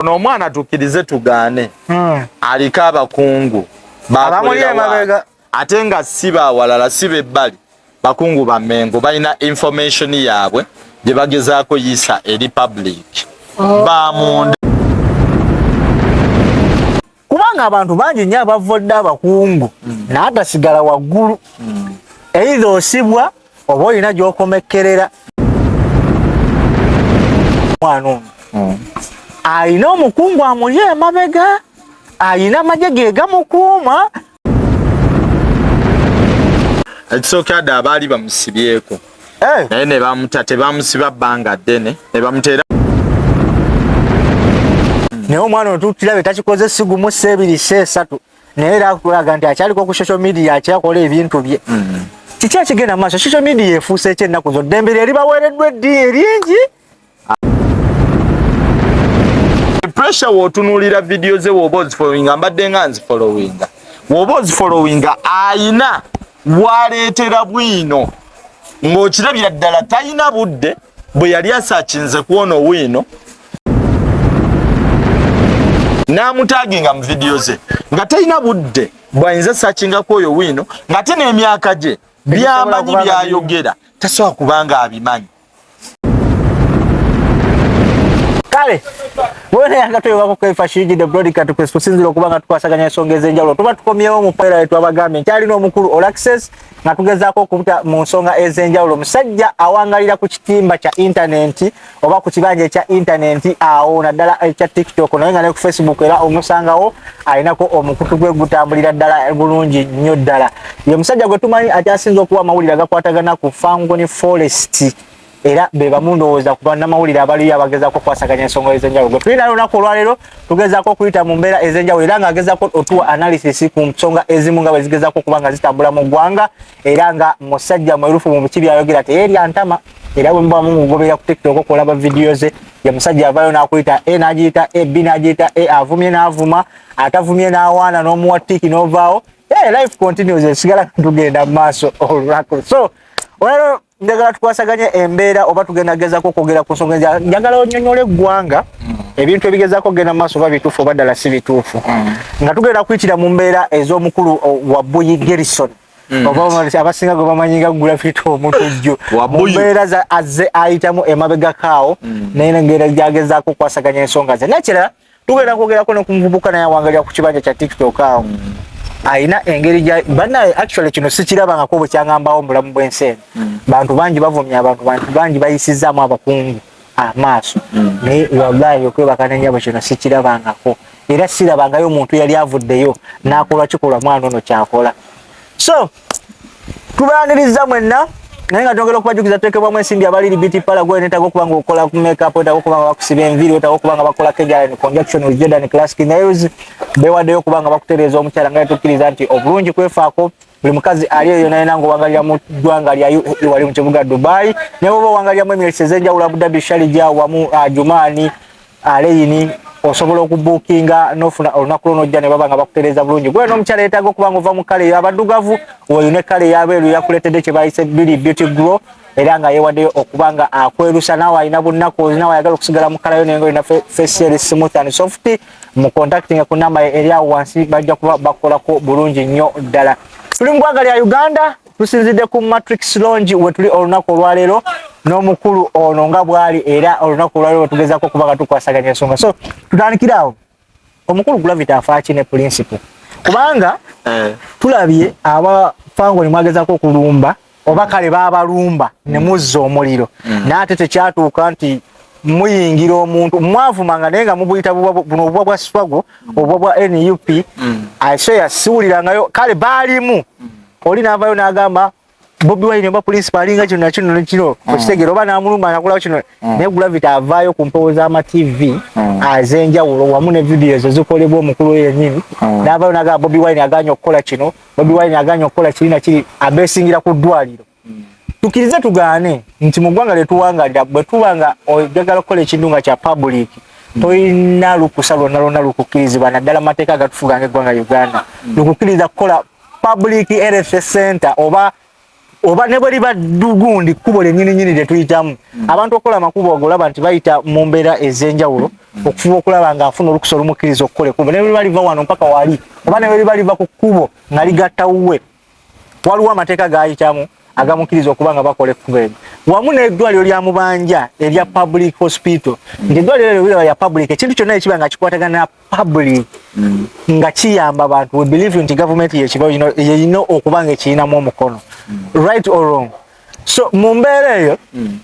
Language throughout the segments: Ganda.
ono omwana tukirize tugaane aliko abakungu bakolera ate nga si bawalala si bebbali bakungu bamengo balina information yaabwe gye bagezaako yisa eri public bamunda kubanga abantu bangi nnyo abavodde abakungu n'agasigala waggulu eitha osibwa oba olina gy'okomekkerera mwana ono ayina omukungu amuli emabega ayina amagye ge gamukuuma ekisookadde abaali bamusibyeko naye ne bamuta tebamusiba bbanga ddene ne bamuteera naye omwana ono tukirabe takikoze sigumu 2-3 naye era akulaga nti akyaliko ku social media akyakola ebintu bye kiki akigenda mu maaso social media efuuse ekyennaku zo ddembe lyeri baweereddwa eddiini eringi pressure wootunuulira video ze wooba ozifollowinga mbadde nga nzifollowinga wooba ozifollowinga ayina waleetera Bwino ng'okirabira ddala talina budde bwe yali asaakinze kuwona Bwino n'amutaaginga mu video ze nga talina budde bw'ayinza saakingako oyo Bwino ng'ate n'emyaka gye by'amanyi by'ayogera tasobola kubanga abimanyi. kale wone yakatoyebako kwefashiji the broadcast kwesikusinzira okubanga tukwasaganya ensonga ez'enjawulo tuba tukomyewo mu paira yetu abagambye nkyalina omukulu All Access nga tugezaako okubuta mu nsonga ez'enjawulo musajja awangalira ku kitimba kya internet oba ku kibanja ekya internet awo naddala ekya TikTok naye nga ne ku Facebook era omusangawo alinako omukutu gwe gutambulira ddala bulungi nnyo ddala ye musajja gwe tumanyi atyasinza okuba amawulire agakwatagana ku Fangoni Forest era beba mundowooza kuba n'amawulire abaliyo abagezaako kwasaganya ensonga ez'enjawulo gwe tulina lunaku olwaleero tugezaako okuyita mu mbeera ez'enjawulo era ng'agezaako otuwa analysis ku nsonga ezimu nga bwe zigezaako okuba nga zitambula mu ggwanga era nga musajja mwerufu mu biki byayogera teyeerya ntama era bwe muba mumugobera ku TikTok okulaba vidiyo ze ye musajja avaayo n'akuyita n'agiyita B n'agiyita avumye n'avuma atavumye n'awaana n'omuwa tiki n'ovaawo life continues esigala tugenda mu maaso olunaku so olwaleero njagala tukwasaganye embeera oba tugenda gezaako okwogera ku nsonga njagala onnyonnyole eggwanga ebintu ebigezaako okugenda mu maaso oba bituufu oba ddala si bituufu nga tugenda kuyitira mu mbeera ez'omukulu wa Buyi Gerison oba abasinga gwe bamanyi nga gulafita omutujju mu mbeera azze ayitamu emabegakaawo naye engeri gyagezaako okwasaganya ensonga ze nekirala tugenda kwogerako ne ku muvubuka naye awangalira ku kibanja kya TikTok awo ayina engeri gya bannaye actually kino sikirabangako bwe kyangambawo mulamu bw'ensi eno bantu bangi bavumya abantu bangi bayisizaamu abakungu amaaso naye wallahi okwebaka n'ennyabo kino sikirabangako era sirabangayo omuntu yali avuddeyo n'akola kikolwa mwana ono kyakola so tubaaniriza mwenna naye nga twongera okubajukiza tutekebwamu ensimbi abaliri beauty parlour gwe neetaaga okuba nga okola ku makeup weetaaga okuba nga bakusiba enviiri weetaaga okuba nga bakola kegala in conjunction with Jordan Classic Nails beewaddeyo okuba nga bakutereeza omukyala nga tukkiriza nti obulungi kwefaako buli mukazi ali eyo naye nange owangalira mu ggwanga lya UAE wali mu kibuga Dubai naye oba owangaliramu Emirates ez'enjawulo Abu Dhabi Sharjah wamu Jumaani Aleyini osobola okubuukinga n'ofuna olunaku lw'onojja ne baba nga bakutereeza bulungi gwe n'omukyala yeetaaga okuba nga ova mu kale ey'abaddugavu oyine kale ey'abeeru yakuleetedde kye bayise Billy Beauty Glow era nga yeewaddeyo okuba nga akwerusa naawe alina bunnaku naawe ayagala okusigala mu kala yo naye nga olina facial smooth and soft mu contacting ku namba eri awo wansi bajja kuba bakolako bulungi nnyo ddala tuli mu ggwanga lya Uganda tusinzidde ku Matrix Lounge we tuli olunaku olwaleero n'omukulu ono nga bwali era olunaku olwaleero tugezaako okuba nga tukwasaganya ensonga so tutandikiraawo omukulu Gravity afaaki ne principle kubanga tulabye Fangoni mwagezaako okulumba oba kale baabalumba ne muzza omuliro n'ate tekyatuuka nti muyingira omuntu mwavumanga naye nga mubuyita buno obubwa bwa Swago obubwa bwa NUP so yasiwulirangayo kale baalimu oli n'avaayo n'agamba Bobi Wine oba principal alinga kino nakino nekino okitegeera oba n'amulumba nakolawo kino naye Gravity avaayo ku mpewo z'ama TV ez'enjawulo wamu ne vidiyo ezo zikolebwa omukulu yennyini n'avaayo n'agamba Bobi Wine aganya okukola kino Bobi Wine aganya okukola kiri nakiri abeesingira ku ddwaliro tukirize tugaane nti mu ggwanga lyetuwangalira bwe tuba nga oyagala okukola ekintu nga kya public toyina lukusa lwonna lukukkirizibwa naddala amateeka agatufuga ng'eggwanga Uganda lukukkiriza kukola public health center oba oba ne bwe liba dugundi kkubo lennyini lye tuyitamu abantu okola amakubo ogolaba nti bayita mu mbeera ez'enjawulo okufuba okulaba ng'afuna olukusa olumukkiriza okukola ekkubo ne bwe liba liva wano mpaka wali oba ne bwe liba liva ku kkubo nga ligatta wuwe waliwo amateeka g'ayitamu agamukkiriza okuba nga bakola ekkubo eryo wamu n'eddwaliro lya Mubanja erya public hospital nti eddwaliro eryo lya public ekintu kyonna ekiba nga kikwatagana public nga kiyamba abantu we believe nti government yeyina okuba nga ekiyinamu omukono right or wrong so mu mbeera eyo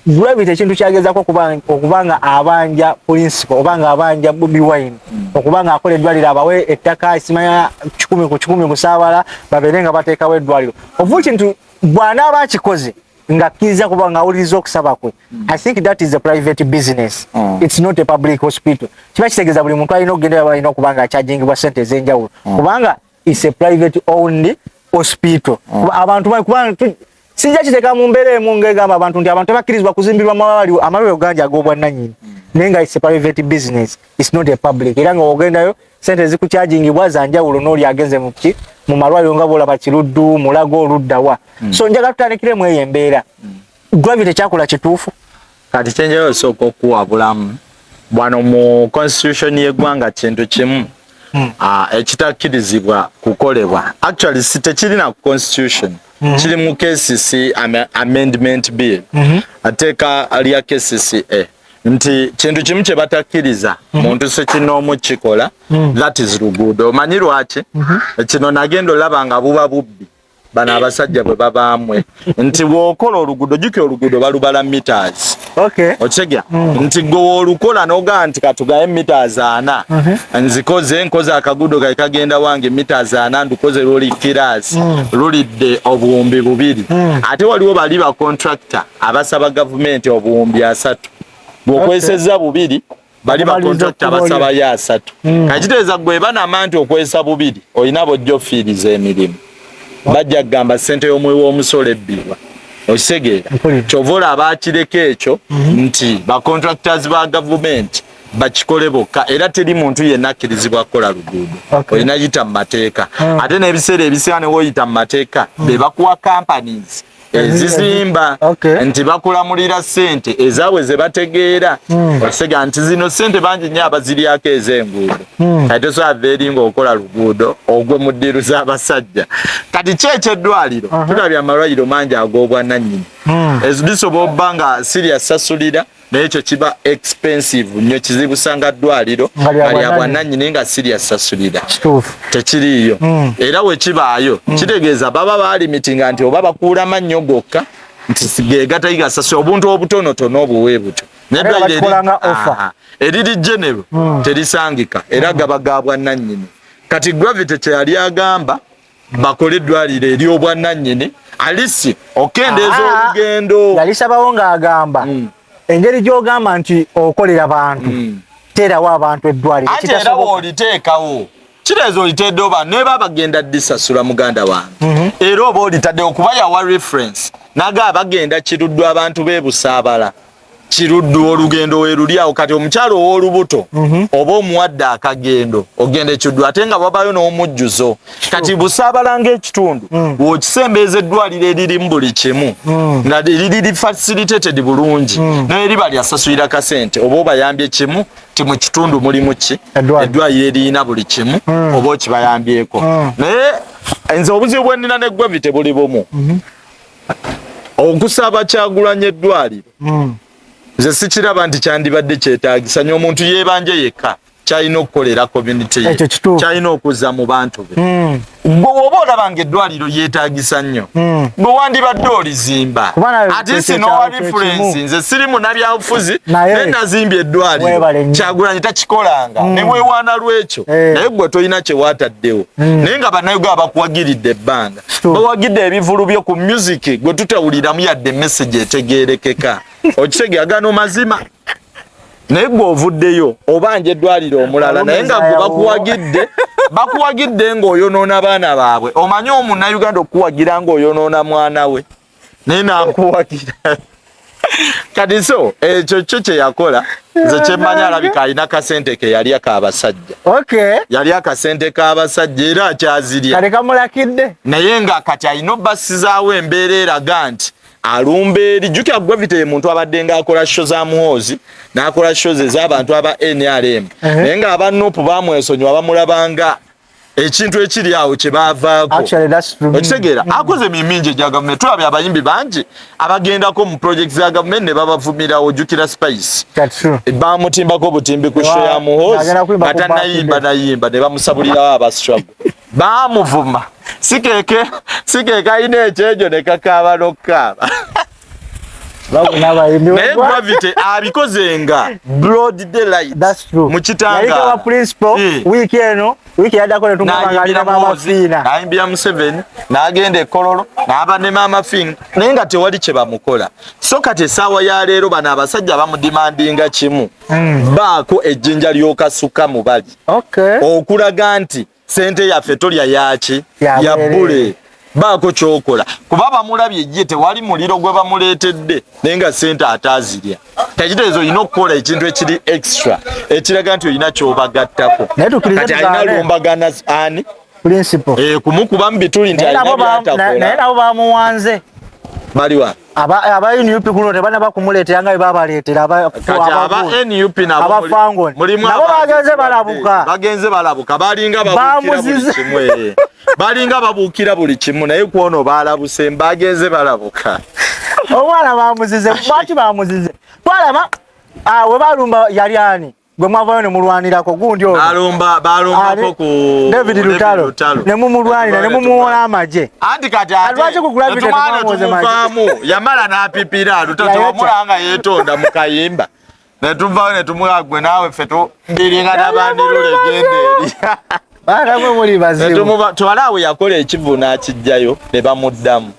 gravity ekintu kyagezako okuba nga abanja principal oba nga abanja Bobi Wine okuba nga akola eddwaliro abawe ettaka isimanya 100 ku 100 musaabala babeere nga bateekawo eddwaliro ovuki nti bw'anaaba akikoze ngakkiriza kuba nga awuliriza okusaba kwe I think that is a private business it's not a public hospital kiba kitegeeza buli muntu alina okugenda alina okuba nga akyajingibwa ssente ez'enjawulo kubanga it's a private owned hospital abantu kubanga sijja kiteeka mu mbeera emu ng'egamba abantu nti abantu tebakkirizibwa kuzimbirwa amalwaliro gangi ag'obwannannyini naye nga it's a private business it's not a public era nga ogendayo ssente ezikukyajingibwa za njawulo n'oli agenze mu malwaliro nga bw'olaba Kiruddu Mulago oluddawa so njagala tutandikiremu eyo embeera gravity kyakola kituufu kati kyenjala osooka okuwabulamu bwano mu constitution y'eggwanga kintu kimu ekitakkirizibwa kukolebwa actually si tekirina ku constitution kiri mu KCC amendment bill ateeka lya KCCA nti kintu kimu kye batakkiriza muntu sekinoomu kikola that is luguudo omanyi lwaki kino nagenda olaba nga buba bubbi bano abasajja bwe babaamwe nti bw'okola oluguudo jjukira oluguudo balubala meters okitegeera nti gwe olukola n'ogaa nti katugaye meters 4 nkoze akaguudo kali kagenda wange meters 4 ndukoze luli kirasi lulidde obuwumbi 2 ate waliwo bali ba contractor abasaba gavumenti obuwumbi 3 bw'okwesezza 2 bali ba contractor basaba ya 3 kakitegeeza gwe banama nti okwesa 2 olina bojja ofiiriza emirimu bajja kugamba ssente y'omwewo w'omusolo ebbibwa okitegeera kyovola abaakireka ekyo nti ba contractors ba gavumenti bakikole bokka era teri muntu yenna akkirizibwa kukola luguudo olina yita mu mateeka ate n'ebiseera ebisinga ne woyita mu mateeka be bakuwa companies ezizimba nti bakulamulira ssente ezaabwe ze bategeera okitegeera nti zino ssente bangi nnyo abaziryako ez'enguudo kati tosobola veeri ng'okola luguudo ogwe mu ddiiru z'abasajja kati kyekyeddwaliro tulabye amalwaliro mangi ag'obwannannyini lisobola obba nga siryasasulira naye ekyo kiba expensive nnyo kizibusanga ddwaliro nga lya bwannannyini nga siryasasulira tekiriiyo era we kibaayo kitegeeza baba baalimitinga nti oba bakuula mannyo gokka nti geegatayi gasasula obuntu obutonotono obuwe butyo eriri genero terisangika era gaba ga bwannannyini kati gravity kyeyali agamba bakole eddwaliro ery'obwannannyini alisi okendeeza olugendo yalisabawo ng'agamba engeri gy'ogamba nti okolera abantu teerawo abantu eddwaliro anti era bw'oliteekawo kitegeeza olitedde oba neba bagenda disasula muganda wange era oba olitadde okuba yawa reference naga bagenda Kiruddu abantu beebusaabala Kiruddu olugendo werulyawo kati omukyalo ow'olubuto oba omuwadde akagendo ogende Kiruddu ate nga babayo n'omujjuzo kati busaabala ng'ekitundu bw'okisembeeza eddwaliro eririmu buli kimu nga liri facilitated bulungi naye liba lyasasulira kasente oba obayambye kimu ti mu kitundu mulimu ki eddwaliro eriyina buli kimu oba okibayambyeko naye nze obuzibu bwe nnina ne gravity buli bumu okusaba Kyagulanyi eddwaliro nze sikiraba nti kyandibadde kyetaagisa nnyo omuntu yeebanje yekka kyalina okukolera community ye kyalina okuzza mu bantu be gwe oba olaba ng'eddwaliro yeetaagisa nnyo gwe wandibadde olizimba ate sinowa reference nze siri munabyabufuzi naye nazimbye eddwaliro Kyagulanyi takikolanga ne weewaana lwekyo naye gwe tolina kye waataddewo naye nga bannayuganda bakuwagiridde ebbanga bawagidde ebivulu byo ku music gwe tutawuliramu yadde message etegeerekeka okitegeera gano mazima naye gwe ovuddeyo obanja eddwaliro omulala naye nga gwe bakuwagidde ng'oyonoona baana baabwe omanyi omunnayuganda okuwagira ng'oyonoona mwana we naye n'akuwagira Kati so ekyo kye yakola nze kyemmanya alabika alina kasente ke yali akabasajja. Okay. Yali akasente k'abasajja era akyazirya. Kale kamulakidde. Naye nga kati alina obbasizaawo embeera eraga nti alumba eri. Jjukira Gravity muntu abadde ng'akola show za muhoozi n'akola shows ez'abantu aba NRM. Naye nga aba Nuupu baamwesonyiwa bamulabanga ekintu ekiri awo kye baavaako. Okitegeera akoze mimingi egya gavumenti. Tulabye abayimbi bangi abagendako mu project za gavumenti ne babavumira. Ojjukira Spice baamutimbako butimbi ku show ya muhoozi batanayimba nayimba ne bamusabulirawo abastruggle baamuvuma. Sikeeke alina ekyejo ne kakaaba n'okukaaba. Naye Gravity abikoze nga broad daylight mu Kitanga wiki yaddako ne tumwagala Mama Fina nayimbira Museveni n'agenda e Kololo n'aba ne Mama Fina naye nga tewali kye bamukola. So kati essaawa ya leero bano abasajja bamudimandinga kimu baako ejjinja ly'okasuka mu bali okulaga nti sente yaffe tolya yaki ya bbule. Baako kyokola kuba bamulabye ye tewali muliro gwe bamuleetedde naye nga sente ataazirya. Tekitegeeza olina okukola ekintu ekiri extra ekiraga nti olina kyobagattako. Kati alina lumbagana ani kumukuba mu bituli nti alina byatakola. Naye nabo bamuwanze baliwa aba NUP kuno tebana bakumuleetera nga babaleetera aba NUP nabo bagenze balabuka balinga babukira buli kimwe balinga babukira buli kimu naye kuono balabuse bagenze balabuka. Omwana bamuzize lwaki bamuzize twalaba we balumba yali ani gwe mwavayo ne mulwanirako gundi ono balumbako ku David Lutalo ne mumulwanira ne mumuwola amaje anti kati ate tumuvaamu yamala n'apipira Lutalo wamulanga yeetonda mu kayimba ne tuvaayo ne tumulagwe naawe ffe mbiringa n'abandiru legende eri baramwe muli bazibu twalawe yakola ekivu n'akijjayo ne bamuddamu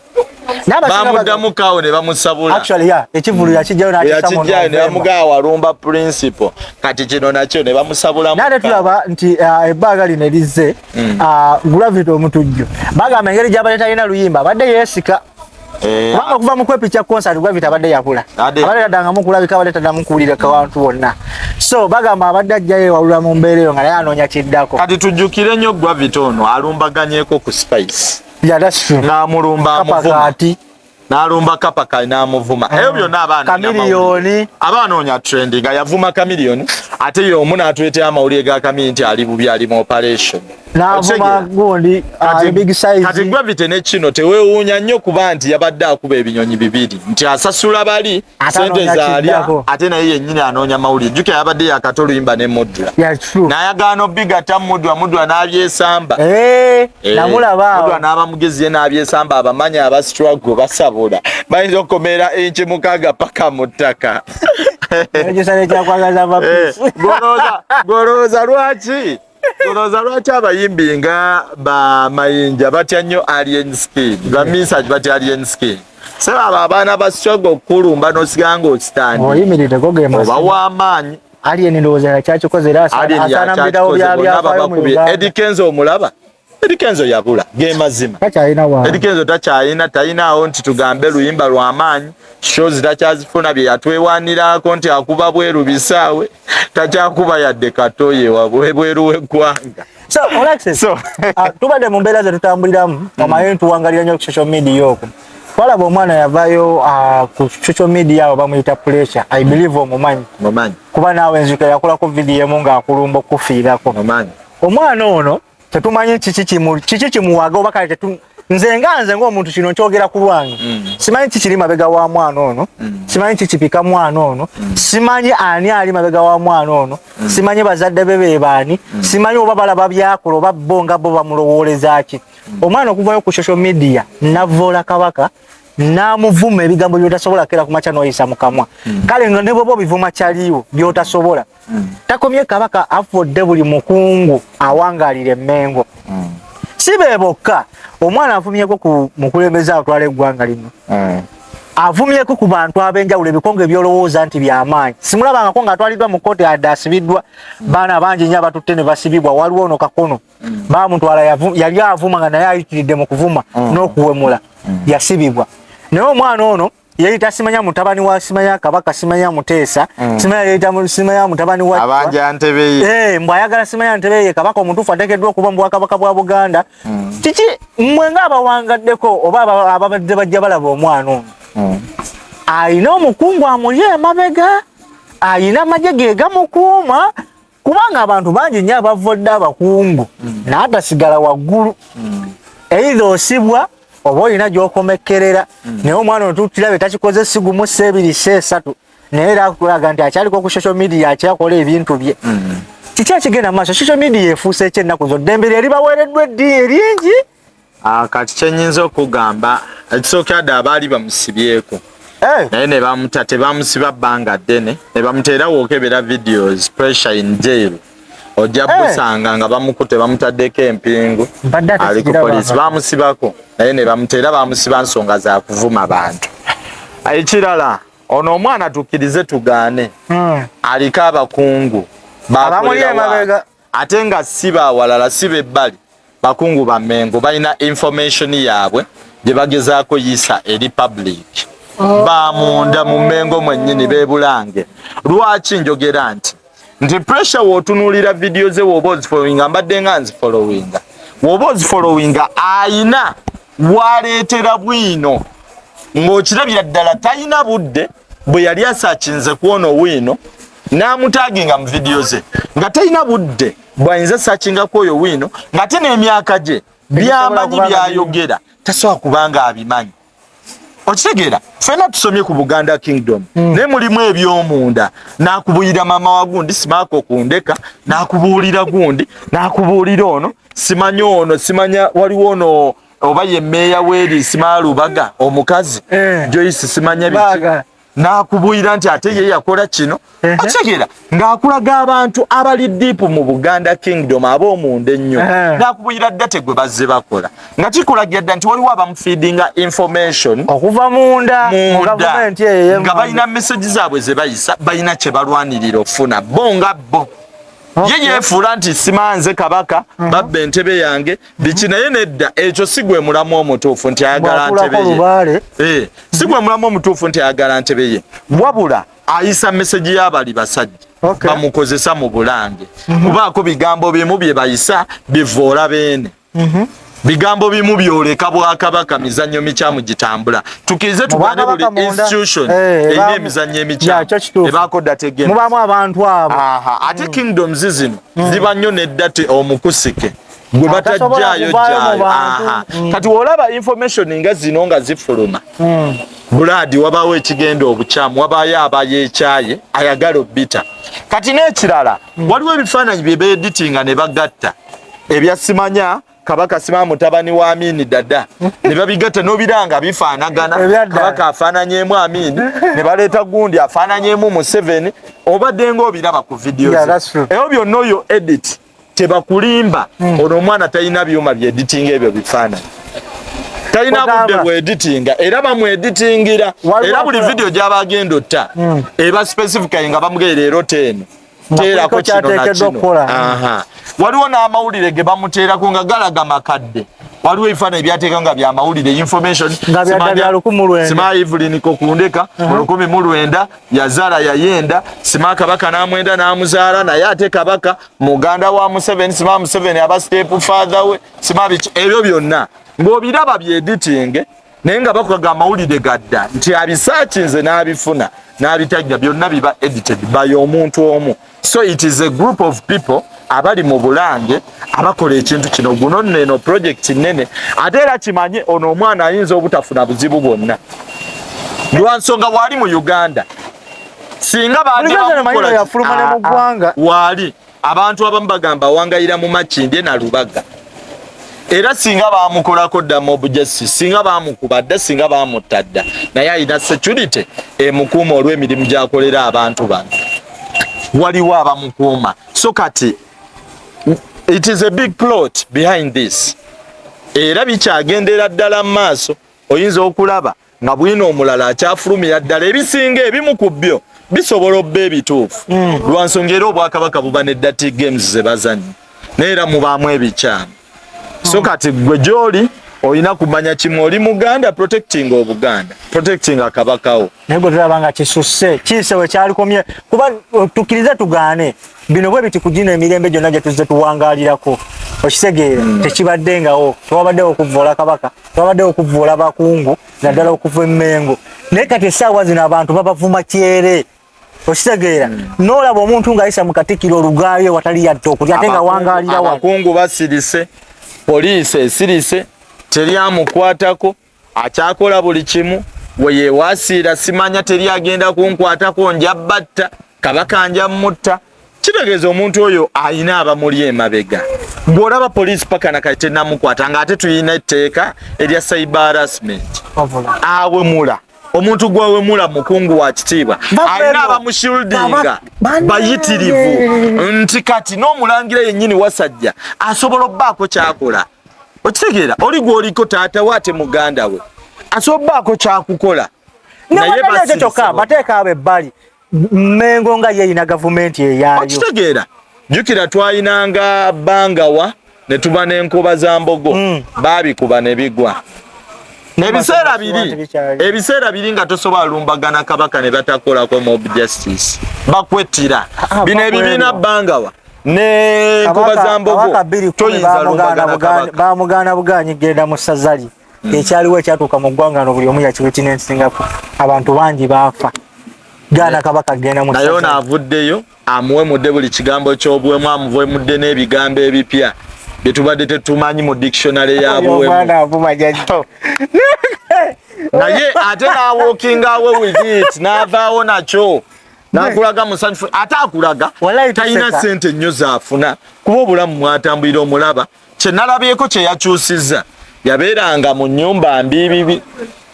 bamuddamu kawo ne bamusabula ekivulu yakijjayo n'akijjayo ne bamugawa walumba principal kati kino nakyo ne bamusabulamu. Nate tulaba nti ebbaaga lino erizze Gravity omutujju bagamba engeri gy'abadde talina luyimba abadde yeesika kubanga okuva mu kwepicha concert Gravity abadde yakula abadde taddangamu kulabika abadde taddamu kuwulirako abantu bonna. So bagamba abadde ajjayo ewalula mu mbeera eyo nga naye anoonya kiddako. Kati tujjukire nnyo Gravity ono alumbaganyeeko ku Spice n'amulumba amuvuma n'alumba Kapakali n'amuvuma ebyo byonna abaanoonya trending nga yavuma Chameleone ate ye omu n'atuleetera amawulire ga Chameleone nti ali bubi ali mu operation n'avuma gundi big size. Kati Gravity ne kino teweewuunya nnyo kuba nti yabadde akuba ebinyonyi bibiri nti asasula bali sente zaalya ate naye yennyini anoonya mawulire. Jjukira yabadde yakata oluyimba ne Mudula n'ayagaana obbigatta Mudula n'abyesamba Mudula n'aba mugezi ye n'abyesamba abamanyi abastruggle basabula bayinza okukomera enki mukaaga paka mu ttaka. Golooza lwaki abayimbi nga bamayinja batya nnyo alien skin ba message batya alien skin sebe abo abaana bastruggle okulumba n'osigala ng'okitandika oba w'amaanyi alien ndowooza yakyakikoze era asaana mbirawo byafaayo mu Uganda. Eddie Kenzo omulaba Eddie Kenzo yabula ge mazima Eddie Kenzo talinaawo nti tugambe luyimba lw'amaanyi shows takyazifuna bye yatwewanirako nti akuba bweru bisaawe takyakuba yadde katoye wabweru w'eggwanga. Tubadde mu mbeera ze tutambuliramu omaye ntuwangalira nnyo ku social media okwo twalaba omwana yavayo ku social media abo bamuyita Pressure I believe omumanyi kuba naawe nzika yakolako video emu ng'akulumba okufiirako omwana ono tetumanyi kiki kimuwaga oba kale nze ng'omuntu kino nkyogera ku lwange simanyi kikiri mabega wa mwana ono simanyi kikipika mwana ono simanyi ani ali mabega wa mwana ono simanyi bazadde be baani simanyi oba balaba byakola oba bo nga bo bamulowooleza ki. Omwana okuvayo ku social media navoola Kabaka n'amuvuma ebigambo by'otasobola kera ku makya n'oyisa mu kamwa kale nga ne bwoba obivuma kyaliwo by'otasobola takomye Kabaka afudde buli mukungu awangaalira emmengo si be bokka omwana avumyeko ku mukulembeze atwala eggwanga lino avumyeko ku bantu ab'enjawulo ebikonge ebyolowooza nti by'amaanyi simulabangako ng'atwaliddwa mu kooti adde asibiddwa baana bangi nnyo abatutte ne basibibwa waliwo ono Kakono baamutwala yali avuma nga naye ayitiridde mu kuvuma n'okuwemula yasibibwa naye omwana ono yeyita simanya mutabani wa simanya kabaka simanya muteesa simanya yeyita simanya mutabani wa abanja ntebeye mbwa ayagala simanya ntebeye kabaka omutuufu ateekeddwa okuba mu bwakabaka bwa Buganda kiki mmwe ng'abawangaddeko oba ababadde bajja balaba omwana ono ayina omukungu amuli emabega ayina amagye ge gamukuuma kubanga abantu bangi nnyo abavodde abakungu n'atasigala waggulu eitha osibwa oba olina gy'okomekkerera naye omwana ono tutirabe takikoze sigumu 2 3 naye era akulaga nti akyaliko ku social media akyakola ebintu bye kiki akigenda mu maaso social media efuuse ekyennaku zodde embere eribaweereddwa eddiini eringi kati kyenyinza okugamba ekisookadde abaali bamusibyeko naye ne bamuta tebamusiba bbanga ddene ne bamuteera wookebera videos pressure in jail ojja busanga nga bamukute bamutaddeko empingu ali ku poliisi bamusibako naye ne bamuteera bamusiba nsonga za kuvuma bantu ekirala ono omwana tukkirize tugaane aliko abakungu ate nga si bawalala si bebbali bakungu bamengo balina information yaabwe gye bagezaako yiisa eri public bamunda mu Mmengo mwennyini bebulange lwaki njogera nti pressure wootunuulira video ze woba ozifollowinga mbadde nga nzifollowinga woba ozifollowinga ayina waleetera Bwino ng'okirabira ddala talina budde bwe yali asaakinze kuona Bwino n'amutaaginga mu video ze nga talina budde bw'ayinza saakingako oyo Bwino ng'ate n'emyaka gye byamanyi byayogera tasobola kubanga abimanyi okitegeera fena tusomye ku Buganda Kingdom naye mulimu ebyomunda n'akubuulira maama wa gundi simaako kundeka n'akubuulira gundi n'akubuulira ono simanya waliwo ono oba ye mmeeya w'eri Simaalubaga omukazi Joyce simanya biki n'akubuulira nti ate ye yakola kino okitegeera ng'akulaga abantu abali diipu mu Buganda Kingdom ab'omunda ennyo n'akubuulira ddate gwe bazze bakola nga kikulagira dda nti waliwo abamufiidinga information okuva munda nga balina message zaabwe ze bayisa balina kye balwanirira okufuna bo nga bo ye yeefuula nti simanze kabaka babba entebe yange biki naye nedda ekyo si gwe mulamu omutuufu nti ayagala ntebe ye si gwe mulamu omutuufu nti ayagala ntebe ye wabula ayisa message y'abali basajja bamukozesa mu bulange kubaako bigambo bimu bye bayisa bivoola beene bigambo bimu byoleka Bwakabaka mizannyo mikyamu gitambula tukirize tugane buli institution erina emizannyo emikyamu ebaako dategema mubamu abantu abo ate kingdoms zino ziba nnyo neddate omukusike gwe batajjaayo jjaayo kati wolaba information nga zino nga zifuluma buladi wabawo ekigenda obukyamu wabayo abayeekyaye ayagala obbita kati n'ekirala waliwo ebifaananyi bye beeditinga ne bagatta ebyasimanya kabaka sima mutabani wa Amini dada ne babigatta n'obiranga bifaanagana kabaka afaananyemu Amini ne baleeta gundi afaananyemu Museveni obadde ng'obiraba ku video eyo byonna oyo edit tebakulimba ono omwana talina byuma byeditinga ebyo bifaananyi talina budde bweditinga era bamweditingira era buli video gy'aba agenda otta eba specifically nga bamugeera ero teeno teerako kino na kino waliwo n'amawulire ge bamuteerako nga galaga makadde waliwo ebifaananyi byateeka nga byamawulire information sima Evelyn Kokundeka 19 yazaala yayenda sima kabaka n'amwenda n'amuzaala naye ate kabaka muganda wa Museveni sima Museveni aba step father we sima biki ebyo byonna ng'obiraba byeditinge naye nga bakugaga amawulire gadda nti abisaakinze n'abifuna n'abitajja byonna biba edited by omuntu omu. So it is a group of people abali mu bulange abakola ekintu kino guno neno project nene ate era kimanye ono omwana ayinza obutafuna buzibu bwonna lwansonga wali mu Uganda singa wali abantu abamu bagamba wangayira mu Makindye na Lubaga era singa bamukolako dda mob justice singa bamukubadde singa bamutadda naye ayina security emukuuma olw'emirimu gy'akolera abantu bano waliwo abamukuuma so kati it is a big plot behind this era bikyagendera ddala mu maaso oyinza okulaba nga Bwino omulala akyafulumira ddala ebisinga ebimu ku byo bisobola obba ebituufu lwansonga era Obwakabaka buba ne dirty games ze bazannya naye era mubaamu ebikyamu so kati gwe gy'oli olina kumanya kimu oli Muganda protecting Obuganda protecting akabakawo nego tulabanga kisusse kise we kyalikomye kuba tukiriza tugaane bino bwe biti kujina emirembe gyonna gye tuzze tuwangalirako okitegeera tekibaddengawo twabadde okuvoola kabaka twabadde okuvoola bakungu naddala okuva emmengo naye kati essaawa zino abantu babavuma kyere okitegeera n'olaba omuntu ng'ayisa mu Katikkiro olugaayo watali yadde okulya ate nga wangalira wa abakungu basirise poliisi esirise teryamukwatako akyakola buli kimu we yeewasiira simanya teryagenda kunkwatako njabbatta kabaka njamutta kitegeeza omuntu oyo ayina abamuli emabega bw'olaba poliisi paka nakati tennamukwata ng'ate tuyina etteeka erya cyber harassment awemula omuntu gwawemula mukungu wa kitiibwa alina abamushieldinga bayitirivu nti kati n'omulangira yennyini Wasajja asobola obbaako kyakola okitegeera oli gw'oliko taata we ate muganda we asobola obbaako kyakukola naye basirisa bateeka abo ebbali Mmengo nga yeyina gavumenti eyaayo okitegeera jjukira twayinanga Bangawa ne tuba n'enkoba za Mbogo baabikuba ne bigwa ebiseera biri nga tosobola lumbagana kabaka ne batakolako mob justice bakwetira bino ebibiina Bangawa ne enkoba za Mbogo toyinza lumbagana kabaka bamugana buganyi genda mu sazali ekyaliwo ekyatuuka mu ggwanga no buli omu yakiwitinensingako abantu bangi baafa gana kabaka genda mu naye ono avuddeyo amuwemudde buli kigambo ky'obuwemu amuwemudde n'ebigambo ebipya bye tubadde tetumanyi mu dictionary yabuwemu naye ate n'awookinga awe with it n'avaawo nakyo n'akulaga musanyufu ate akulaga talina ssente nnyo zaafuna kuba obulamu mwatambulira omulaba kye nalabyeko kye yakyusizza yabeeranga mu nnyumba mbibibi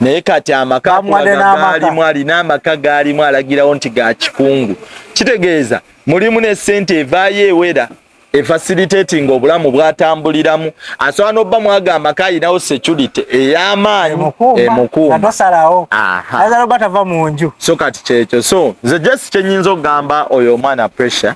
naye kati amaka gaalimu alina amaka gaalimu alagirawo nti ga kikungu kitegeeza mulimu ne ssente evaayo ewera efacilitating obulamu bwatambuliramu asobola n'obba mwaga amaka alinawo security ey'amaanyi emukuuma batava mu nju so kati kyekyo so nze just kyenyinza okugamba oyo omwana pressure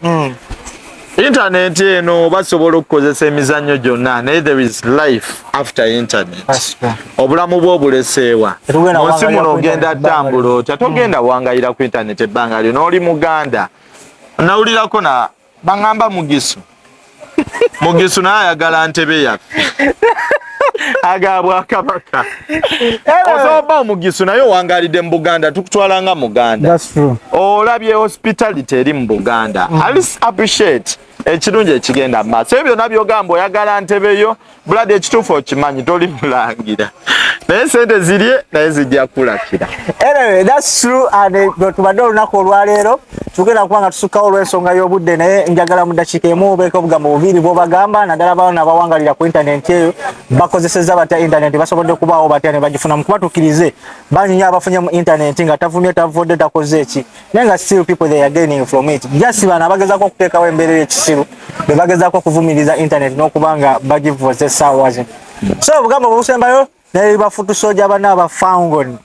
internet eno basobola okukozesa emizannyo gyonna naye there is life after internet obulamu bwo obuleseewa munsi muno ogenda ttambula otya togenda wangayira ku internet ebbanga lyo n'oli Muganda nawulirako na baŋŋamba Mugisu naye ayagala Ntebe yaffe aga Bwakabaka osobola Mugisu naye owangalidde mu Buganda tukutwala nga Muganda olabye hospitality eri mu Buganda alis appreciate ekirungi ekigenda mu maaso ebyo byonna byogamba oyagala Ntebe yo bulade ekituufu okimanyi toli mulangira naye sente zirye naye zijja kulakira anyway that's true and tubadde olunaku olwaleero tugenda kuba nga tusukkawo olw'ensonga y'obudde naye njagala mu ddakiika emu obeeko obugambo bubiri bw'obagamba naddala baana abawangalira ku intaneti eyo bakozesezza batya intaneti basobodde kubaawo batya ne bagifunamu kuba tukkirize bangi nnyo abafunye mu intaneti nga tavumye tavudde takoze eki naye nga still people they are gaining from it just bano abagezaako okuteekawo embeera y'ekisiru be bagezaako okuvumiriza intaneti n'okuba nga bagivuza essaawa zino so obugambo bwebusembayo naye bafutusoja bana abafangoni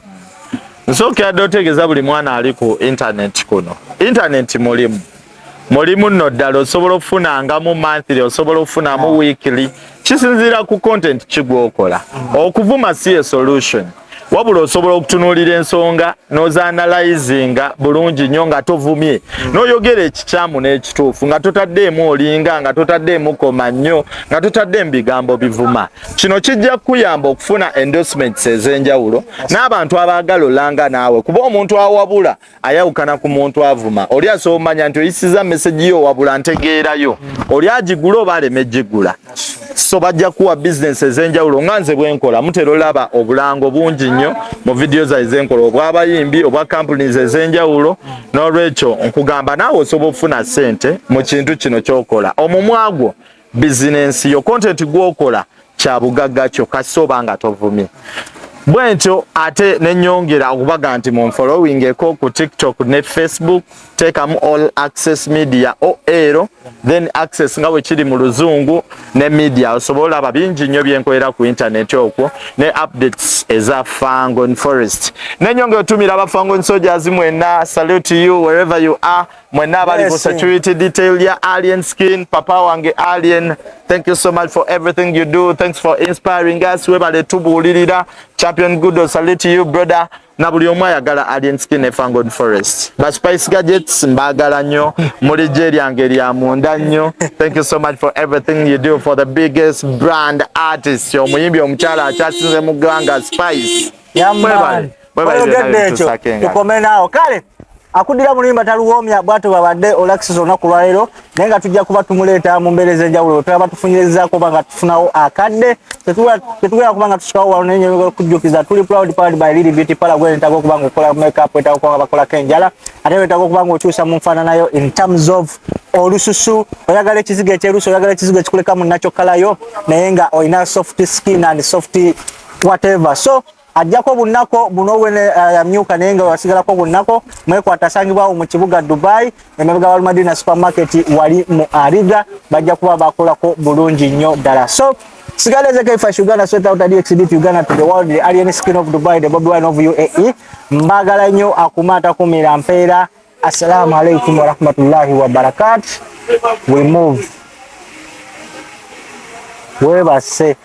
nsookedde otegeeza buli mwana ali ku intaneti kuno intaneti mulimu nno ddala osobola okufunangamu monthly osobola okufunamu weekly kisinziira ku content kigwokola okuvuma si a solution wabula osobola okutunuulira ensonga n'ozaanalizinga bulungi nnyo nga tovumye n'oyogera ekikyamu n'ekituufu nga totaddeemu olinga nga totaddeemu koma nnyo nga totaddeemu bigambo bivuma kino kijja kukuyamba okufuna endorsements ez'enjawulo n'abantu abaagala olanga naawe kuba omuntu awabula ayawukana ku muntu avuma oli asobola omanya nti oyisiza meseji yo wabula ntegeerayo oli agigula oba aleme gigula so bajja kuwa bizinesi ez'enjawulo nga nze bwenkola mutera olaba obulango bungi nnyo mu vidiyo zaize zenkola obw'abayimbi obwa companies ez'enjawulo n'olwekyo nkugamba naawe osobola okufuna ssente mu kintu kino ky'okola omumwa gwo bizinensi yo content gw'okola kya bugagga kyokka so oba nga tovumye bwentyo ate nenyongera okubaga nti munfollowingeko ku TikTok ne Facebook teekamu all access media OL then access nga bwe kiri mu luzungu ne media osobola olaba bingi nnyo byenkolera ku internet okwo ne updates eza Fangon Forest nenyongera otumira aba Fangon Soldiers mwenna salute you wherever you are mwenna abali ku security detail ya Alien Skin, papa wange Alien, thank you so much for everything you do. Thanks for inspiring us. Webale tubulirira. Champion Good, salute to you brother. Na buli omwe ayagala Alien Skin e Fangold Forest. Ba Spice Gadgets mbagala nnyo, muri lyange lya munda nnyo. Thank you so much for everything you do for the biggest brand artist. Omuyimbi omukyala akyasinze mu ggwanga Spice. Yamman. Tukomenao kale. Akudira mulimba taluwomya bwatu babadde Olaxis olunaku lwaleero naye nga tujja kuba tumuleeta mu mbeereza enjawulo tulaba tufunyirizzaako oba nga tufunawo akadde tetugenda kuba nga tusikawo wano naye okujjukiza tuli proud powered by Lily Beauty Parlour gwe netaga okuba nga okola makeup wetaaga okuba nga bakolako enjala ate wetaaga okuba nga okyusa mu nfaananayo in terms of olususu oyagala ekizigo ekyeruso oyagala ekizigo ekikuleka mu nakyo kalayo naye nga oyina soft skin and soft whatever so ajjako bunnako buno wene yamyuka naye nga wasigalako bunnako mwekwata asangibwawo mu kibuga Dubai emabega wa Madina supermarket wali mu Ariga bajja kuba bakolako bulungi nnyo ddala so sigaleze Kaifa Uganda sort out the exhibit Uganda to the world the Alien Skin of Dubai the Bwino of UAE mbagala nnyo akumata kumira mpeera assalamu alaikum wa rahmatullahi wa barakatuh we move webase